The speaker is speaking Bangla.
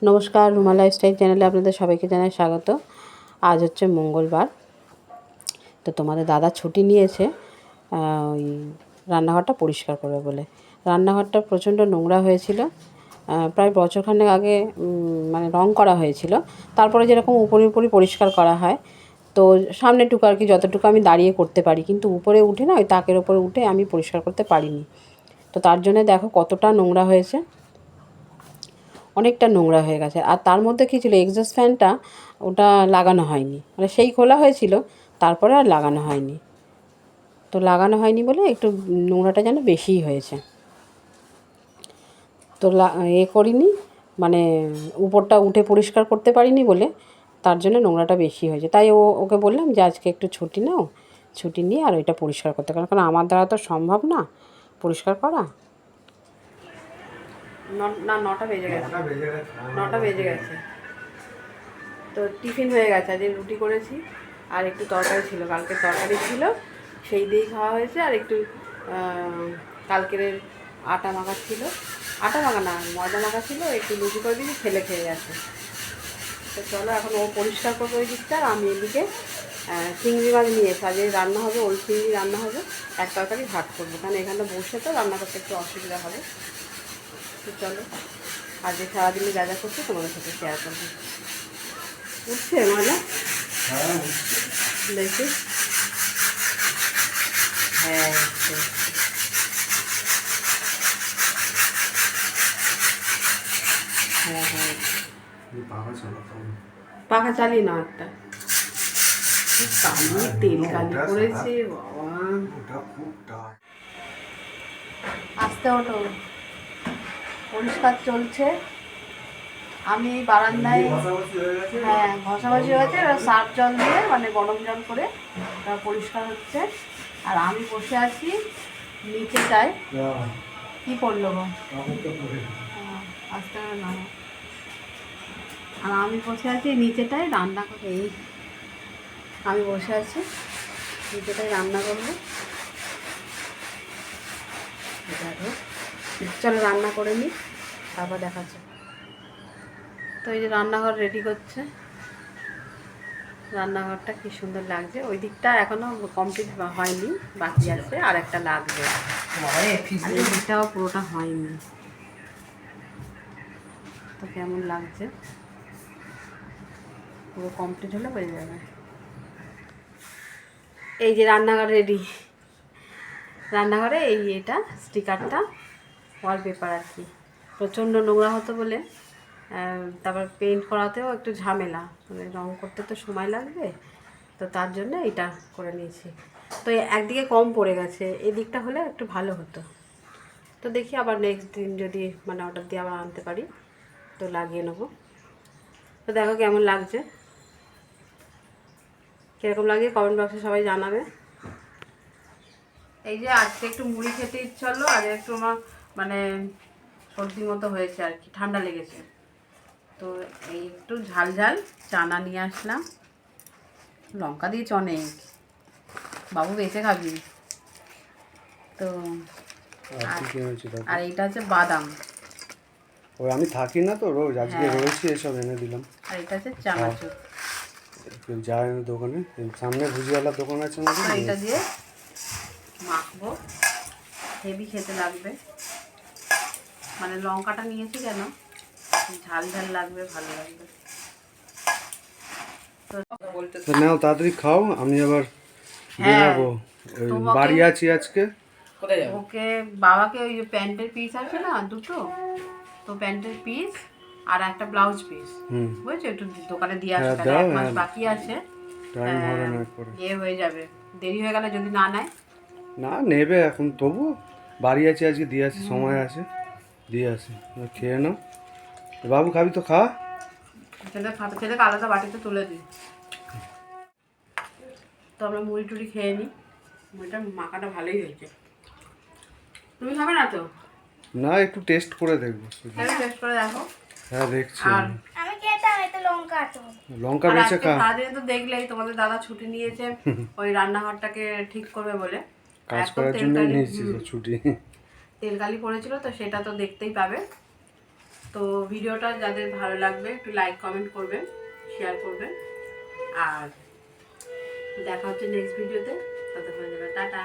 নমস্কার, রুমা লাইফস্টাইল চ্যানেলে আপনাদের সবাইকে জানাই স্বাগত। আজ হচ্ছে মঙ্গলবার, তো তোমাদের দাদা ছুটি নিয়েছে ওই রান্নাঘরটা পরিষ্কার করবে বলে। রান্নাঘরটা প্রচণ্ড নোংরা হয়েছিল, প্রায় বছরখানেক আগে মানে রং করা হয়েছিল। তারপরে যেরকম উপরে পরিষ্কার করা হয়, তো সামনেটুকু আর কি যতটুকু আমি দাঁড়িয়ে করতে পারি, কিন্তু উপরে উঠে না ওই তাকের ওপরে উঠে আমি পরিষ্কার করতে পারিনি। তো তার জন্য দেখো কতটা নোংরা হয়েছে, অনেকটা নোংরা হয়ে গেছে। আর তার মধ্যে কী ছিল, এক্সস্ট ফ্যানটা ওটা লাগানো হয়নি, মানে সেই খোলা হয়েছিল, তারপরে আর লাগানো হয়নি। তো লাগানো হয়নি বলে একটু নোংরাটা যেন বেশিই হয়েছে। তো করিনি, মানে উপরটা উঠে পরিষ্কার করতে পারিনি বলে তার জন্য নোংরাটা বেশি হয়েছে। তাই ওকে বললাম যে আজকে একটু ছুটি নাও, ছুটি নিয়ে আর ওইটা পরিষ্কার করতে, কারণ আমার দ্বারা তো সম্ভব না পরিষ্কার করা। না, 9টা বেজে গেছে, 9টা বেজে গেছে। তো টিফিন হয়ে গেছে, আজকে রুটি করেছি আর একটু তরকারি ছিল, কালকের তরকারি ছিল সেই দিয়েই খাওয়া হয়েছে। আর একটু কালকের আটা মাখা ছিল, আটা মাখা না ময়দা মাখা ছিল, একটু লুচি করে দিয়েছি, ছেলে খেয়ে গেছে। তো চলো এখন ও পরিষ্কার করবো ওই দিকটা, আর আমি এদিকে চিংড়ি মাছ নিয়ে এসে আজকে রান্না হবে, ওল চিংড়ি রান্না হবে, এক তরকারি ভাত করবো, কারণ এখানে বসে তো রান্না করতে একটু অসুবিধা হবে। তো চলো আজকে সারাদিনে যা যা করছি তোমাদের সাথে শেয়ার করবো। উঠছে মজা দেখি, হ্যাঁ হ্যাঁ হ্যাঁ, পাখা চালিয়ে না একটা কালি তেল কালি করেছে বাবা। আস্তে ওঠো, পরিষ্কার চলছে। আমি বারান্দায়, হ্যাঁ ঘষাঘষি হয়েছে, সার্ফ জল দিয়ে মানে গরম জল করে পরিষ্কার হচ্ছে। আর আমি বসে আছি নিচেটায়, কি করলো গো আস্তে না, আর আমি বসে আছি নিচেটায় রান্না করে। এই আমি বসে আছি নিচেটায় রান্না করবো। চলো রান্না করে নিই, তারপর দেখাচ্ছে। তো এই যে রান্নাঘর রেডি করছে, রান্নাঘরটা কি সুন্দর লাগছে। ওই দিকটা এখনো কমপ্লিট হয়নি, বাকি আছে, আর একটা লাগবে। এই দিকটাও পুরোটা হয়নি। তো কেমন লাগছে, পুরো কমপ্লিট হলে হয়ে যাবে। এই যে রান্নাঘর রেডি, রান্নাঘরে এই এটা স্টিকারটা ওয়ালপেপার আর কি। প্রচণ্ড নোংরা হতো বলে তারপর পেইন্ট করাতেও একটু ঝামেলা, মানে রং করতে তো সময় লাগবে, তো তার জন্য এটা করে নিয়েছি। তো একদিকে কম পড়ে গেছে, এই দিকটা হলে একটু ভালো হতো। তো দেখি আবার নেক্সট দিন যদি মানে অর্ডার দিয়ে আবার আনতে পারি তো লাগিয়ে নেবো। তো দেখো কেমন লাগছে, কীরকম লাগে কমেন্ট বক্সে সবাই জানাবে। এই যে আজকে একটু মুড়ি খেতে ইচ্ছা হলো, আর একটু আমার মানে সর্দি মতো হয়েছে আর কি, ঠান্ডা লেগেছে। তো এই একটু ঝাল ঝাল চানা নিয়ে আসলাম, লঙ্কা দিয়েছি অনেক, বাবু বেঁচে খাবি তো। আর এইটা হচ্ছে বাদাম, ওই আমি থাকি না তো রোজ, আজকে রয়েছে এসব এনে দিলাম। আর এটা হচ্ছে চানাচুর, যায় না দোকানে, সামনে ভুজিওয়ালার দোকান আছে না, এটা দিয়ে মাখবো, হেভি খেতে লাগবে। মানে লঙ্কাটা নিয়েছি কেন, ঝাল ঝাল লাগবে, ভালো লাগবে। তো নাও তাড়াতাড়ি খাও, আমি আবার বেরোবো, ওই বাড়ি আছি আজকে। ওকে বাবাকে ওই যে প্যান্টের পিস আছে না দুটো, তো প্যান্টের পিস আর একটা ব্লাউজ পিস, বুঝছো, একটু দোকানে দিয়ে আসবে, 1 মাস বাকি আছে, টাইম হবে না পরে, ইয়ে হয়ে যাবে, দেরি হয়ে গেলে যদি না নেয়। না নেবে এখন, তবু বাড়ি আছি আজকে, দিয়ে আসি, সময় আছে, দিয়ে আসি, খেয়ে নাও। বাবু খাবি তো খা, ছেলেকে আলাদা বাটিতে তুলে দিই। তো আমরা মুড়ি টুড়ি খেয়ে নিই, মুড়িটা মাখাটা ভালোই হয়েছে। তুমি খাবে না তো? না একটু টেস্ট করে দেখবো, টেস্ট করে দেখো। হ্যাঁ দেখছি। আমি খেতাম, এটা লঙ্কা আছে, লঙ্কা বেঁচে খা। সারাদিনে তো দেখলেই তোমাদের দাদা ছুটি নিয়েছে ওই রান্নাঘরটাকে ঠিক করবে বলে, কাজ করার জন্য নিয়েছি ছুটি, তেলকালি পড়েছিল, তো সেটা তো দেখতেই পাবে। তো ভিডিওটা যাদের ভালো লাগবে একটু লাইক কমেন্ট করবেন, শেয়ার করবেন, আর দেখা হচ্ছে নেক্সট ভিডিওতে। ততক্ষণ টাটা।